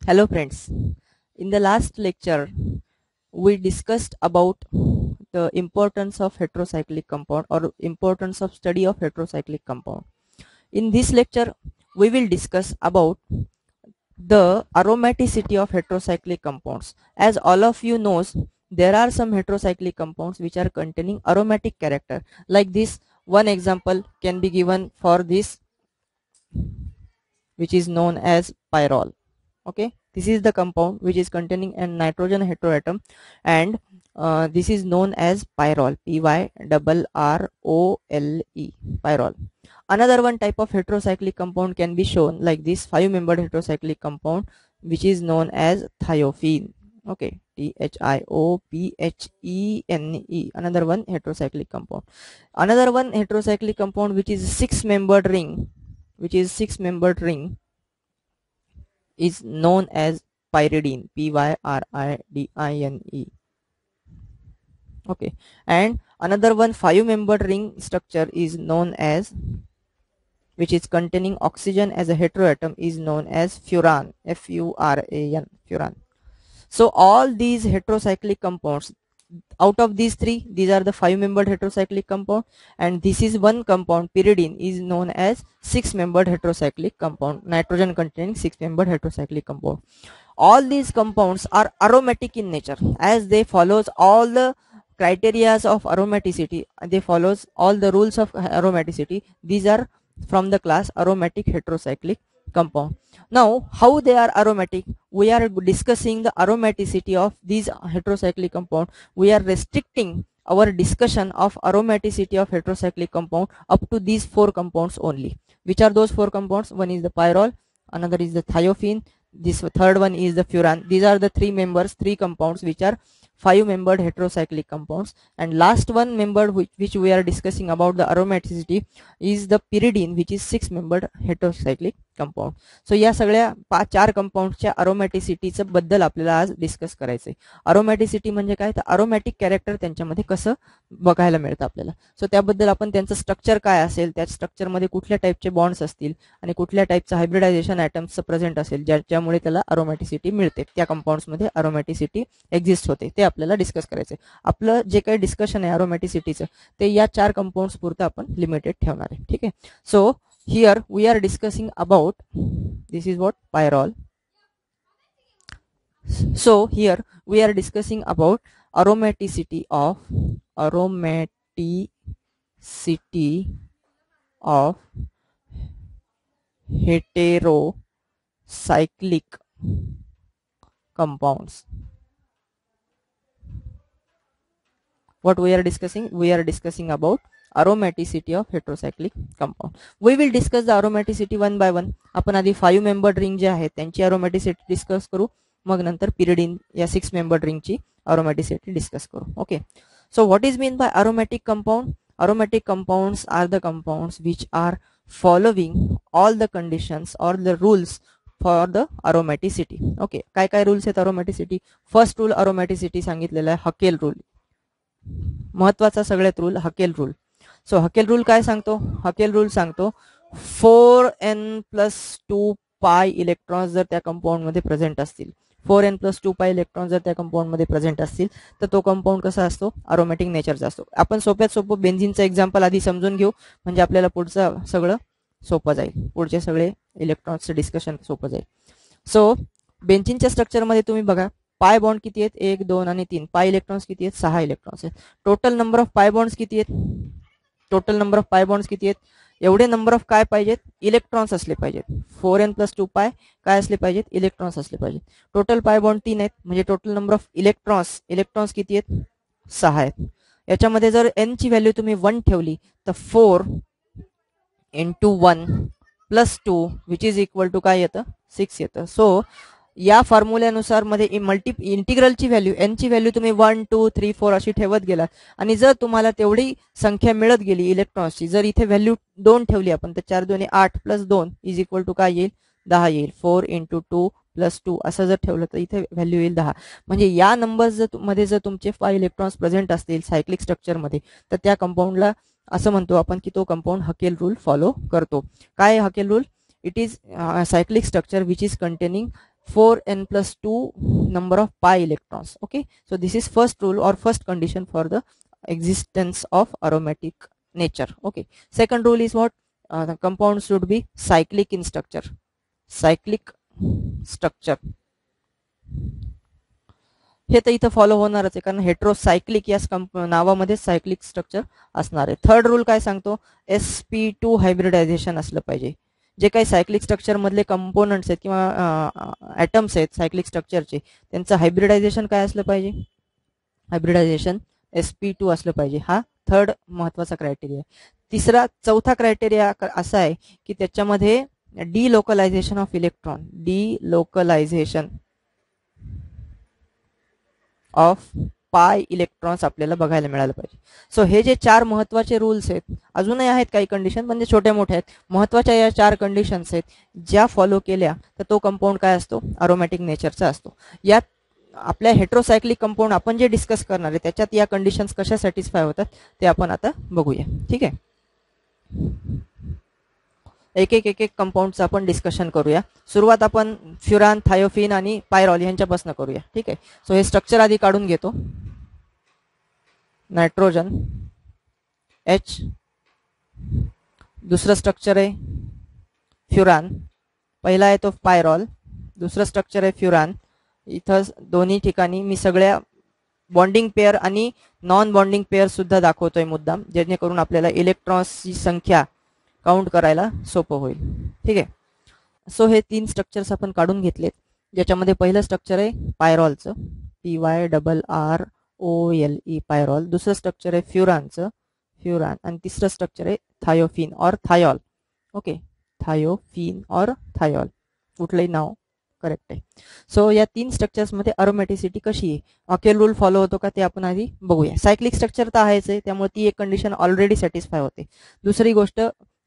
Hello friends, in the last lecture we discussed about the importance of heterocyclic compound or importance of study of heterocyclic compound. In this lecture we will discuss about the aromaticity of heterocyclic compounds. As all of you knows, there are some heterocyclic compounds which are containing aromatic character. Like this, one example can be given for this, which is known as pyrrole. Okay, this is the compound which is containing a nitrogen heteroatom, and this is known as pyrrole, Pyrrole, pyrrole. Another one type of heterocyclic compound can be shown like this 5-membered heterocyclic compound which is known as thiophene. Okay, Thiophene, another one heterocyclic compound. Another one heterocyclic compound which is 6-membered ring, is known as pyridine, Pyridine. Okay, and another one 5-membered ring structure is known as, which is containing oxygen as a heteroatom, is known as furan, Furan, furan. So all these heterocyclic compounds, out of these three, these are the 5-membered heterocyclic compound, and this is one compound, pyridine, is known as 6-membered heterocyclic compound, nitrogen containing 6-membered heterocyclic compound. All these compounds are aromatic in nature, as they follows all the criteria of aromaticity, they follows all the rules of aromaticity. These are from the class aromatic heterocyclic compound. Now how they are aromatic, we are discussing the aromaticity of these heterocyclic compound. We are restricting our discussion of aromaticity of heterocyclic compound up to these 4 compounds only. Which are those 4 compounds? One is the pyrrole, another is the thiophene, this third one is the furan. These are the 3 compounds which are 5-membered heterocyclic compounds, and last one member which we are discussing about the aromaticity is the pyridine, which is 6-membered heterocyclic compound. So या सगळ्या 4 कंपाऊंडच्या अरोमॅटिसिटीचं बद्दल आपल्याला आज discuss करायचंय. अरोमॅटिसिटी म्हणजे काय, तर aromatic character त्यांच्यामध्ये कसं बघायला मिळतं आपल्याला. सो त्याबद्दल आपण त्यांचं स्ट्रक्चर काय असेल, त्या स्ट्रक्चरमध्ये कुठल्या टाईपचे बॉन्ड्स असतील आणि कुठल्या टाईपचं हायब्रिडायझेशन ॲटम्सचं प्रेझेंट असेल ज्याच्यामुळे त्याला अरोमॅटिसिटी मिळते, त्या कंपाऊंड्समध्ये अरोमॅटिसिटी एक्झिस्ट होते, ते आपल्याला डिस्कस करायचंय. आपलं जे काही डिस्कशन आहे अरोमॅटिसिटीचं ते या 4 कंपाऊंड्स पुरतं आपण लिमिटेड ठेवणार आहे. ठीक आहे. सो here we are discussing about, this is what, pyrrole. So here we are discussing about aromaticity of heterocyclic compounds. What we are discussing? We are discussing about aromaticity of heterocyclic compound. We will discuss the aromaticity one by one. आपण आधी 5-membered ring जे आहे त्यांची aromaticity discuss करू, मग नंतर pyridine या 6-membered ring ची aromaticity discuss करू. Okay. So what is mean by aromatic compound? Aromatic compounds are the compounds which are following all the conditions or the rules for the aromaticity. Okay. काय काय rules आहेत aromaticity? First rule aromaticity सांगितलेला आहे Hückel rule. महत्वाचा सगळ्यात rule Hückel rule. सो Hückel rule काय सांगतो? Hückel rule सांगतो 4n+2 पाय इलेक्ट्रॉन्स जर त्या कंपाऊंड मध्ये प्रेझेंट असतील, 4n+2 पाय इलेक्ट्रॉन जर त्या कंपाऊंड मध्ये प्रेझेंट असतील तर तो कंपाऊंड कसा असतो? अरोमॅटिक नेचरचा असतो. आपण सोप्यात सोपं बेन्झिनचं एक्झाम्पल आधी समजून घेऊ, म्हणजे आपल्याला पुढचं सगळं सोपं जाईल, पुढचे सगळे इलेक्ट्रॉन्सचं डिस्कशन सोपं जाईल. सो बेन्झिनच्या स्ट्रक्चरमध्ये तुम्ही बघा, पाय बॉन्ड किती आहेत? 1, 2 आणि 3. पाय इलेक्ट्रॉन्स किती आहेत? 6 इलेक्ट्रॉन्स आहेत. Total number of pi bonds किती आहेत? Total number of pi bonds किती आहेत? एवढे नंबर ऑफ काय पाहिजेत? इलेक्ट्रॉन्स असले पाहिजेत. 4n+2 पाय काय असले पाहिजेत? इलेक्ट्रॉन्स असले पाहिजेत. टोटल पाय बॉन्ड 3 आहेत, म्हणजे टोटल नंबर ऑफ इलेक्ट्रॉन्स किती आहेत? 6 आहेत. याच्यामध्ये जर n ची व्हॅल्यू तुम्ही 1 ठेवली तर 4 × 1 + 2 विच इज इक्वल टू काय येतं? 6 येतं. सो या फॉर्म्युल्यानुसार मध्ये इंटिग्रलची व्हॅल्यू n ची व्हॅल्यू तुम्ही 1, 2, 3, 4 अशी ठेवत गेलात, आणि जर तुम्हाला तेवढी संख्या मिळत गेली इलेक्ट्रॉन्सची, जर इथे व्हॅल्यू 2 ठेवली आपण तर 4 2 8 + 2 इज इक्वल टू काय येईल? 10 येईल. 4 × 2 + 2 असं जर ठेवलं तर इथे व्हॅल्यू येईल 10. म्हणजे या नंबर्स मध्ये जर तुमचे 5 इलेक्ट्रॉन्स प्रेझेंट असतील सायक्लिक स्ट्रक्चरमध्ये तर त्या कंपाऊंडला असं म्हणतो आपण की तो कंपाऊंड हकेल रूल फॉलो करतो. काय Hückel rule? It is cyclic structure which is containing 4n plus 2 number of pi electrons. Okay, so this is first rule or first condition for the existence of aromatic nature. Okay, second rule is what? The compound should be cyclic in structure. Cyclic structure हे तर इथं follow होणारच आहे, कारण heterocyclic या नावामध्ये cyclic structure असणार आहे. Third rule काय सांगतो? sp2 हायब्रिडायझेशन असलं पाहिजे. जे काही सायक्लिक स्ट्रक्चर मधले कंपोनंट्स आहेत किंवा ॲटम्स आहेत सायक्लिक स्ट्रक्चरचे, त्यांचं हायब्रिडायझेशन काय असलं पाहिजे? हायब्रिडायझेशन sp2 असलं पाहिजे. हा थर्ड महत्वाचा क्रायटेरिया आहे. चौथा क्रायटेरिया असा आहे की त्याच्यामध्ये delocalisation of electron, delocalisation of pi electrons आपल्याला बघायला मिळालं पाहिजे. सो हे जे 4 महत्वाचे रूल्स आहेत, अजूनही आहेत काही कंडिशन म्हणजे छोट्या मोठ्या आहेत, महत्वाच्या या 4 कंडिशन्स आहेत, ज्या फॉलो केल्या तर तो कंपाऊंड काय असतो? अरोमॅटिक नेचरचा असतो. यात आपल्या हेट्रोसायक्लिक कंपाऊंड आपण जे डिस्कस करणार आहे त्याच्यात या कंडिशन्स कशा सॅटिस्फाय होतात ते आपण आता बघूया. ठीक आहे, एक एक कंपाऊंडचं आपण डिस्कशन करूया. सुरुवात आपण फ्युरान, थायोफिन आणि पायरॉल यांच्यापासून करूया. ठीक आहे, सो हे स्ट्रक्चर आधी काढून घेतो. नायट्रोजन H, दुसरं स्ट्रक्चर आहे फ्युरान, पहिला आहे तो पायरॉल, दुसरं स्ट्रक्चर आहे फ्युरान. इथं दोन्ही ठिकाणी मी सगळ्या बॉन्डिंग पेअर आणि नॉन बॉन्डिंग पेअर सुद्धा दाखवतोय मुद्दाम, जेणेकरून आपल्याला इलेक्ट्रॉन्सची संख्या काउंट करायला सोपं होईल. ठीक आहे, सो हे 3 स्ट्रक्चर्स आपण काढून घेतलेत, ज्याच्यामध्ये पहिलं स्ट्रक्चर आहे पायरॉलचं, PYRROLE पायरॉल. दुसरं स्ट्रक्चर आहे फ्युरानचं, फ्युरान. आणि तिसरं स्ट्रक्चर आहे थायोफिन और थायॉल. ओके, थायोफिन और थायॉल, कुठलंही नाव करेक्ट आहे. सो या 3 स्ट्रक्चर्समध्ये अरोमॅटिसिटी कशी आहे, ऑकेल रूल फॉलो होतो का ते आपण आधी बघूया. सायक्लिक स्ट्रक्चर तर आहेच आहे, त्यामुळे ती एक कंडिशन ऑलरेडी सॅटिस्फाय होते. दुसरी गोष्ट,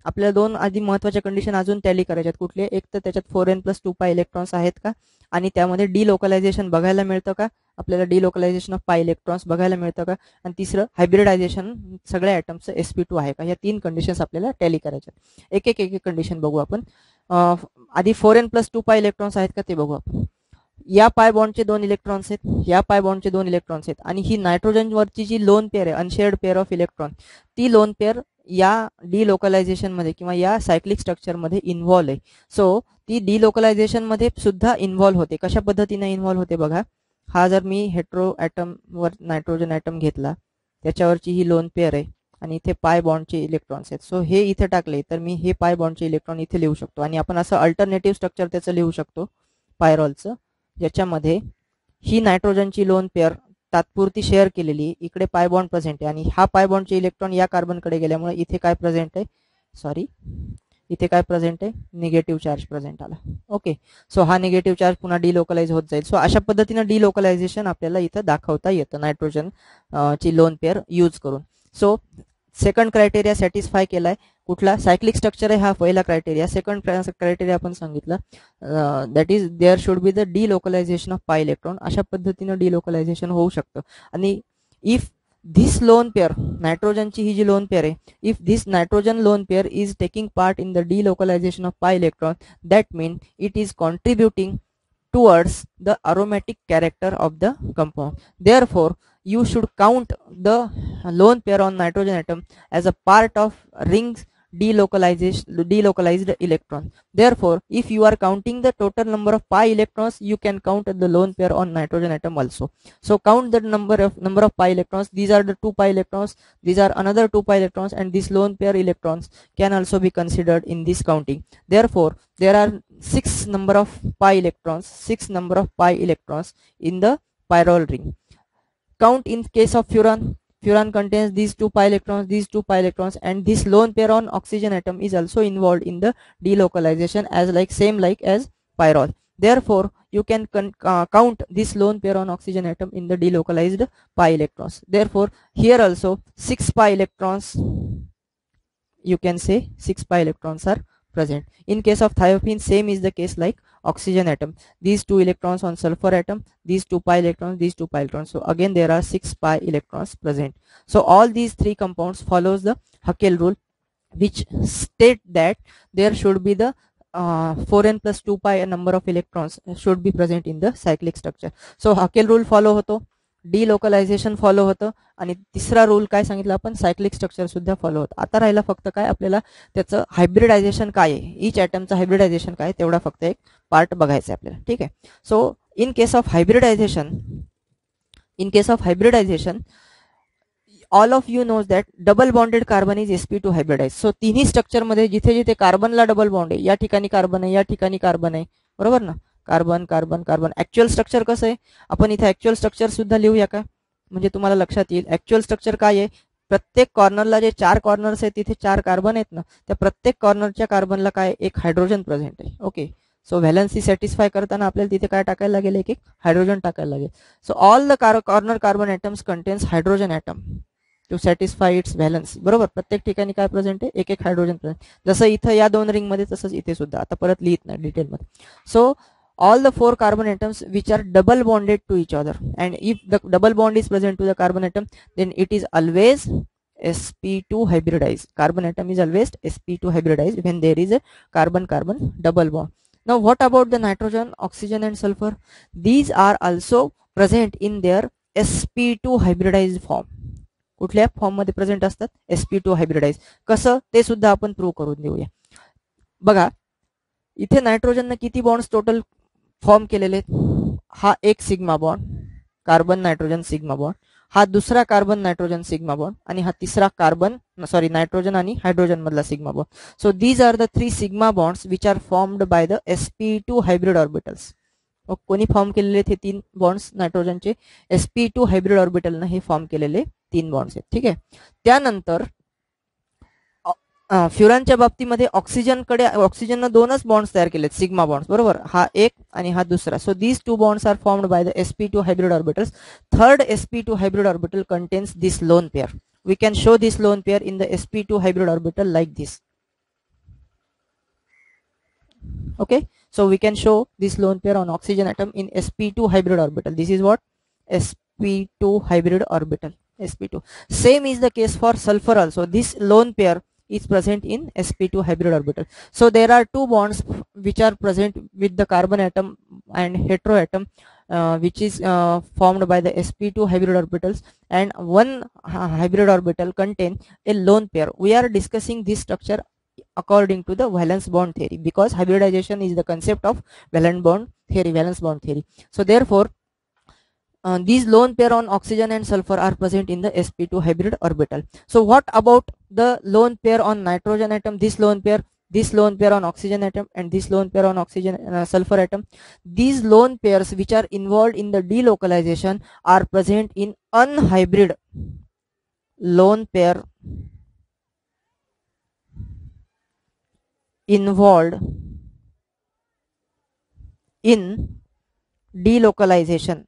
आपल्याला 2 आधी महत्वाच्या कंडिशन अजून टॅली करायच्यात. कुठले? एक तर त्याच्यात 4n plus 2 पाय इलेक्ट्रॉन्स आहेत का, आणि त्यामध्ये डिलोकलायझेशन बघायला मिळतं का, आपल्याला डिलोकलायझेशन ऑफ पाय इलेक्ट्रॉन्स बघायला मिळतं का, आणि तिसरं हायब्रिडायझेशन सगळ्या ॲटमचं sp2 आहे का. या 3 कंडिशन्स आपल्याला टॅली करायच्यात. एक एक कंडिशन बघू आपण. आधी 4n plus 2 पाय इलेक्ट्रॉन्स आहेत का ते बघू आपण. या पाय बॉन्डचे 2 इलेक्ट्रॉन्स आहेत, या पाय बॉन्डचे 2 इलेक्ट्रॉन्स आहेत, आणि ही नायट्रोजन वरची जी लोन पेअर आहे, अनशेअर्ड पेअर ऑफ इलेक्ट्रॉन, ती लोन पेअर या डिलोकलायझेशन मध्ये किंवा या सायक्लिक स्ट्रक्चर मध्ये इन्व्हॉल्व आहे. सो ती डिलोकलायझेशन मध्ये सुद्धा इन्व्हॉल्व होते. कशा पद्धतीने इन्व्हॉल्व होते बघा. हा जर मी हेट्रो ॲटम वर नायट्रोजन ॲटम घेतला, त्याच्यावरची ही लोन पेअर आहे आणि इथे पाय बॉन्डचे इलेक्ट्रॉन्स आहेत. सो हे इथे टाकले तर मी हे पाय बॉन्डचे इलेक्ट्रॉन इथे लिहू शकतो, आणि आपण असं अल्टरनेटिव्ह स्ट्रक्चर त्याचं लिहू शकतो पायरॉलचं, ज्याच्यामध्ये ही नायट्रोजनची लोन पेअर तात्पुरती शेअर केलेली, इकडे पाय बॉन्ड प्रेझेंट आहे, आणि हा पाय बॉन्डचे इलेक्ट्रॉन या कार्बनकडे गेल्यामुळे इथे काय प्रेझेंट आहे, सॉरी इथे काय प्रेझेंट आहे, निगेटिव्ह चार्ज प्रेझेंट आला. ओके, सो हा निगेटिव्ह चार्ज पुन्हा डिलोकलाइज होत जाईल. सो अशा पद्धतीने डिलोकलायझेशन आपल्याला इथं दाखवता येतं नायट्रोजन ची लोन पेअर यूज करून. सो सेकंड क्रायटेरिया सॅटिस्फाय केलाय. कुठला? सायक्लिक स्ट्रक्चर आहे हा पहिला क्रायटेरिया. सेकंड क्रायटेरिया आपण सांगितलं that is there should be the delocalisation of pi electron. अशा पद्धतीने डिलोकलायझेशन होऊ शकतं. आणि इफ धिस लोन पेअर, नायट्रोजनची ही जी लोन पेअर आहे, if this nitrogen lone pair is taking part in the delocalisation of pi electron, that mean it is contributing towards the aromatic character of the compound. Therefore, you should count the lone pair on nitrogen atom as a part of rings delocalized electron. Therefore, if you are counting the total number of pi electrons, you can count the lone pair on nitrogen atom also. So count the number of pi electrons. These are the 2 pi electrons, these are another 2 pi electrons, and these lone pair electrons can also be considered in this counting. Therefore, there are 6 number of pi electrons, 6 number of pi electrons in the pyrrole ring. Count in case of furan. Furan contains these 2 pi electrons, these 2 pi electrons, and this lone pair on oxygen atom is also involved in the delocalization as same like as pyrrole. Therefore, you can count this lone pair on oxygen atom in the delocalized pi electrons. Therefore, here also 6 pi electrons, you can say 6 pi electrons are present. In case of thiophene, same is the case like oxygen atom. These 2 electrons on sulfur atom, these 2 pi electrons, these 2 pi electrons. So again there are 6 pi electrons present. So all these 3 compounds follows the Haeckel rule, which state that there should be the 4n plus 2 pi number of electrons should be present in the cyclic structure. So Huckel rule follow होतो, delocalisation follow होतं आणि तिसरा rule काय सांगितलं आपण, cyclic structure सुद्धा follow होतं. आता राहिला फक्त काय, आपल्याला त्याचं हायब्रिडायझेशन काय आहे, इच ॲटमचं हायब्रिडायझेशन काय, तेवढा फक्त एक पार्ट बघायचा आहे आपल्याला. ठीक आहे. So in case of hybridisation all of you knows that double bonded carbon is sp2 hybridise. So तिन्ही स्ट्रक्चर मध्ये जिथे जिथे कार्बनला डबल बॉन्ड आहे, या ठिकाणी कार्बन आहे, या ठिकाणी कार्बन आहे, बरोबर ना, carbon carbon carbon. Actual structure कसं आहे, आपण इथे ऍक्च्युअल स्ट्रक्चर सुद्धा लिहूया का, म्हणजे तुम्हाला लक्षात येईल. ऍक्च्युअल स्ट्रक्चर काय आहे, प्रत्येक कॉर्नरला जे 4 कॉर्नर्स आहेत तिथे 4 कार्बन आहेत ना, त्या प्रत्येक कॉर्नरच्या कार्बनला काय, एक हायड्रोजन प्रेझेंट आहे. ओके. सो व्हॅलन्सी सॅटिस्फाय करताना आपल्याला तिथे काय टाकायला लागेल, एक एक हायड्रोजन टाकायला लागेल. So all the corner carbon atoms contains hydrogen atom to satisfy its valency. बरोबर, प्रत्येक ठिकाणी काय प्रेझेंट आहे, एक एक हायड्रोजन प्रेझेंट. जसं इथं या 2 रिंगमध्ये तसंच इथे सुद्धा. आता परत लिहित नाही डिटेलमध्ये. सो all the 4 carbon atoms which are double bonded to each other, and if the double bond is present to the carbon atom, then it is always sp2 hybridized. Carbon atom is always sp2 hybridized when there is a carbon carbon double bond. Now what about the nitrogen, oxygen and sulfur? These are also present in their sp2 hybridized form. कुठल्या form मध्ये present असतात, sp2 hybridise. कसं ते सुद्धा आपण prove करून देऊया. बघा इथे नायट्रोजनने किती बॉन्ड्स टोटल फॉर्म केलेले आहेत, हा एक sigma bond, carbon nitrogen sigma bond, हा दुसरा कार्बन नायट्रोजन सिग्मा बॉन्ड, आणि हा तिसरा नायट्रोजन आणि हायड्रोजन मधला sigma bond. So these are the 3 sigma bonds which are formed by the sp2 hybrid orbitals. कोणी फॉर्म केलेले ते 3 बॉन्ड्स नायट्रोजनचे, sp2 हायब्रिड ऑर्बिटलने हे फॉर्म केलेले 3 बॉन्ड्स आहेत. ठीक आहे. त्यानंतर फ्युरानच्या बाबतीमध्ये ऑक्सिजननं 2च बॉन्ड्स तयार केलेत, सिग्मा बॉन्ड्स, बरोबर, हा एक आणि हा दुसरा. So these 2 bonds are formed by the sp2 hybrid orbitals. Third sp2 hybrid orbital contains this lone pair. We can show this lone pair in the sp2 hybrid orbital like this. Okay, so we can show this lone pair on oxygen atom in sp2 hybrid orbital. This is what, sp2 hybrid orbital, sp2. Same is the case for sulfur also. This lone pair is present in sp2 hybrid orbital. So there are 2 bonds which are present with the carbon atom and heteroatom, which is formed by the sp2 hybrid orbitals, and one hybrid orbital contain a lone pair. We are discussing this structure according to the valence bond theory, because hybridization is the concept of valence bond theory. So therefore these lone pair on oxygen and sulfur are present in the sp2 hybrid orbital. So what about the lone pair on nitrogen atom, this lone pair on oxygen atom, and this lone pair on oxygen sulfur atom? These lone pairs which are involved in the delocalization are present in unhybrid lone pair involved in delocalization.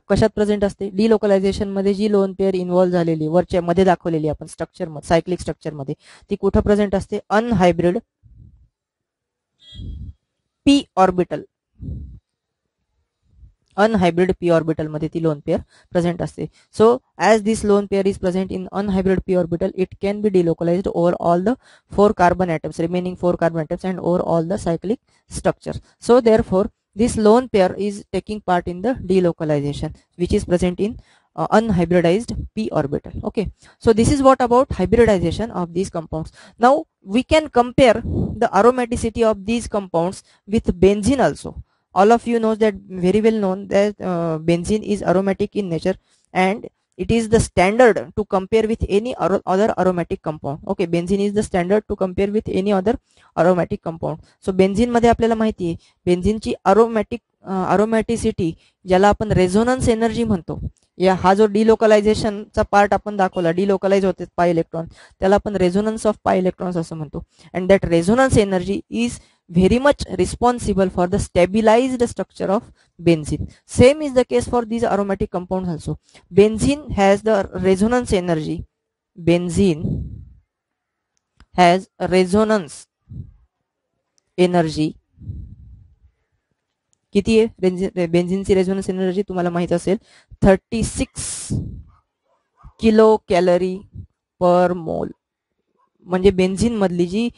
कशात present असते, डिलोकलायझेशन मध्ये जी lone pair involve झालेली वरच्या मध्ये दाखवलेली आपण structure मध्ये, cyclic structure मध्ये, ती कुठे प्रेझेंट असते, अनहायब्रिड p orbital, unhybrid p orbital मध्ये ती lone pair present असते. So as this lone pair is present in unhybrid p orbital, it can be delocalized over all the 4 carbon atoms, remaining 4 carbon atoms, and over all the cyclic structures. So therefore this lone pair is taking part in the delocalization which is present in unhybridized p orbital. Okay, so this is what about hybridization of these compounds. Now we can compare the aromaticity of these compounds with benzene also. All of you knows that, very well known that benzene is aromatic in nature, and it is the standard to compare with any other aromatic compound. Okay, benzene is the standard to compare with any other aromatic compound. So benzene मध्ये आपल्याला माहिती आहे, benzene ची aromaticity ज्याला आपण resonance energy म्हणतो, या हा जो डिलोकलायझेशनचा पार्ट आपण दाखवला, डिलोकलाइज होते पाय इलेक्ट्रॉन, त्याला आपण रेझोनन्स ऑफ पाय इलेक्ट्रॉन्स असं म्हणतो. And that resonance energy is very much responsible for the stabilized structure of benzene. Same is the case for these aromatic compounds also. Benzene has the resonance energy. Benzene has resonance energy. किती आहे बेन्झीनची resonance energy, तुम्हाला माहित असेल 36 kilo calorie पर मोल. म्हणजे benzene मधली जी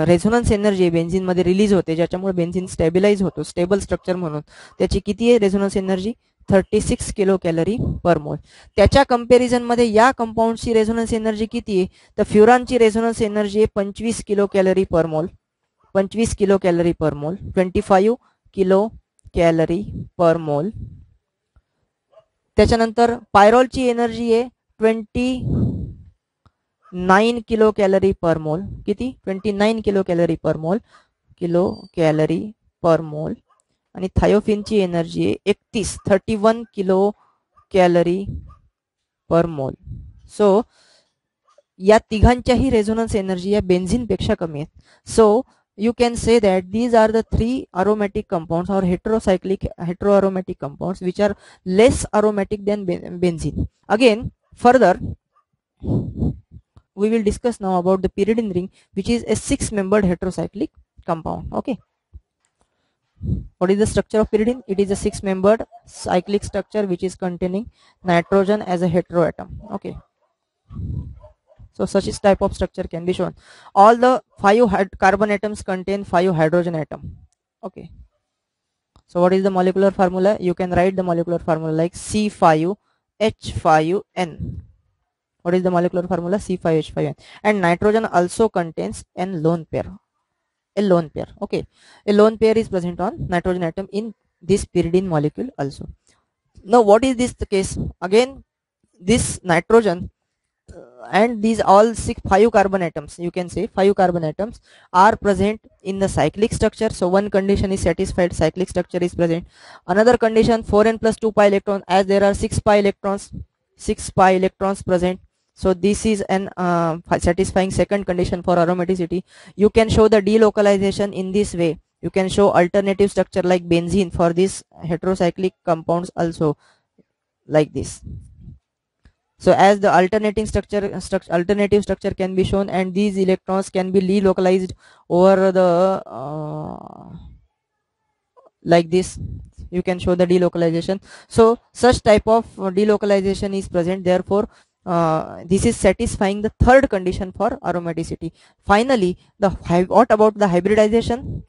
resonance energy आहे benzene मध्ये रिलीज होते, ज्याच्यामुळे बेन्झिन स्टॅबिलाइज होतो, स्टेबल स्ट्रक्चर म्हणून, त्याची किती आहे रेझोनन्स एनर्जी? 36 किलो कॅलरी पर मोल. त्याच्या कंपॅरिझन मध्ये या कंपाऊंडची रेझोनन्स एनर्जी किती आहे? तर फ्युरानची रेझोनन्स एनर्जी आहे 25 किलो कॅलरी पर मोल. 25 किलो कॅलरी पर मोल, 25 किलो कॅलरी पर मोल. त्याच्यानंतर पायरॉलची एनर्जी आहे 29 किलो कॅलरी पर मोल. किती? 29 किलो कॅलरी पर मोल, किलो कॅलरी पर मोल. आणि थायोफिनची एनर्जी आहे 31 किलो कॅलरी पर मोल. सो या तिघांच्याही रेझोनन्स एनर्जी या बेन्झिन पेक्षा कमी आहेत. सो you can say that these are the three aromatic compounds or heteroaromatic compounds which are less aromatic than benzene. Again, further we will discuss now about the pyridine ring, which is a 6-membered heterocyclic compound. Okay, what is the structure of pyridine? It is a 6-membered cyclic structure which is containing nitrogen as a heteroatom. Okay, so such type of structure can be shown. All the 5 carbon atoms contain 5 hydrogen atom. Okay, so what is the molecular formula? You can write the molecular formula like C5H5N. What is the molecular formula? C5H5N. And nitrogen also contains an lone pair. A lone pair. Okay, a lone pair is present on nitrogen atom in this pyridine molecule also. Now what is this the case? Again, this nitrogen and these all 5 carbon atoms, you can say 5 carbon atoms are present in the cyclic structure. So one condition is satisfied, cyclic structure is present. Another condition, 4n plus 2 pi electron, as there are 6 pi electrons present. So this is an satisfying second condition for aromaticity. You can show the delocalization in this way. You can show alternative structure like benzene for these heterocyclic compounds also, like this. So as the alternative structure can be shown, and these electrons can be delocalized over the like this. You can show the delocalization. So such type of delocalization is present. Therefore this is satisfying the third condition for aromaticity. Finally, what about the hybridization?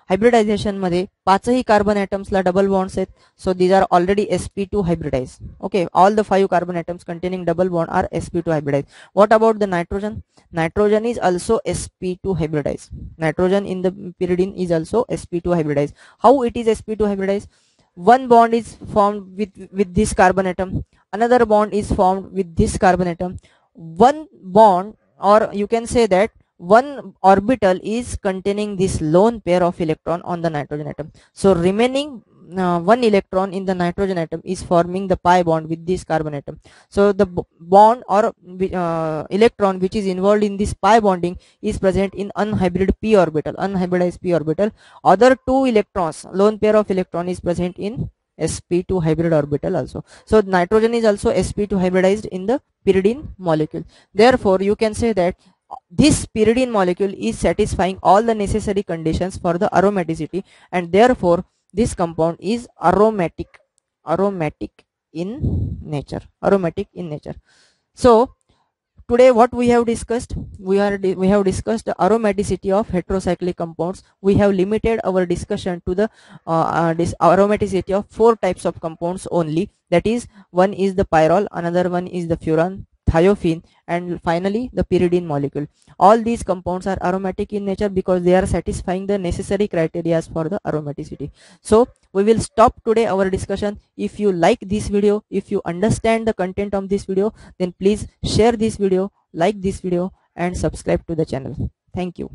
Hybridization मध्ये 5ही carbon atoms ला double bonds आहेत. So these are already sp2 hybridized. Okay, all the 5 carbon atoms containing double bond are sp2 hybridized. What about the nitrogen? Nitrogen is also sp2 hybridized. Nitrogen in the pyridine is also sp2 hybridized. How it is sp2 hybridized? One bond is formed with this carbon atom, another bond is formed with this carbon atom. One bond, or you can say that one orbital is containing this lone pair of electron on the nitrogen atom. So remaining one electron in the nitrogen atom is forming the pi bond with this carbon atom. So the bond or electron which is involved in this pi bonding is present in unhybridized p orbital. Other 2 electrons, lone pair of electron, is present in sp2 hybrid orbital also. So nitrogen is also sp2 hybridized in the pyridine molecule. Therefore you can say that this pyridine molecule is satisfying all the necessary conditions for the aromaticity, and therefore this compound is aromatic in nature. So today what we have discussed, we have discussed the aromaticity of heterocyclic compounds. We have limited our discussion to the this aromaticity of 4 types of compounds only. That is, one is the pyrrole, another one is the furan, thiophene, and finally the pyridine molecule. All these compounds are aromatic in nature because they are satisfying the necessary criteria for the aromaticity. So we will stop today our discussion. If you like this video, if you understand the content of this video, then please share this video, like this video, and subscribe to the channel. Thank you.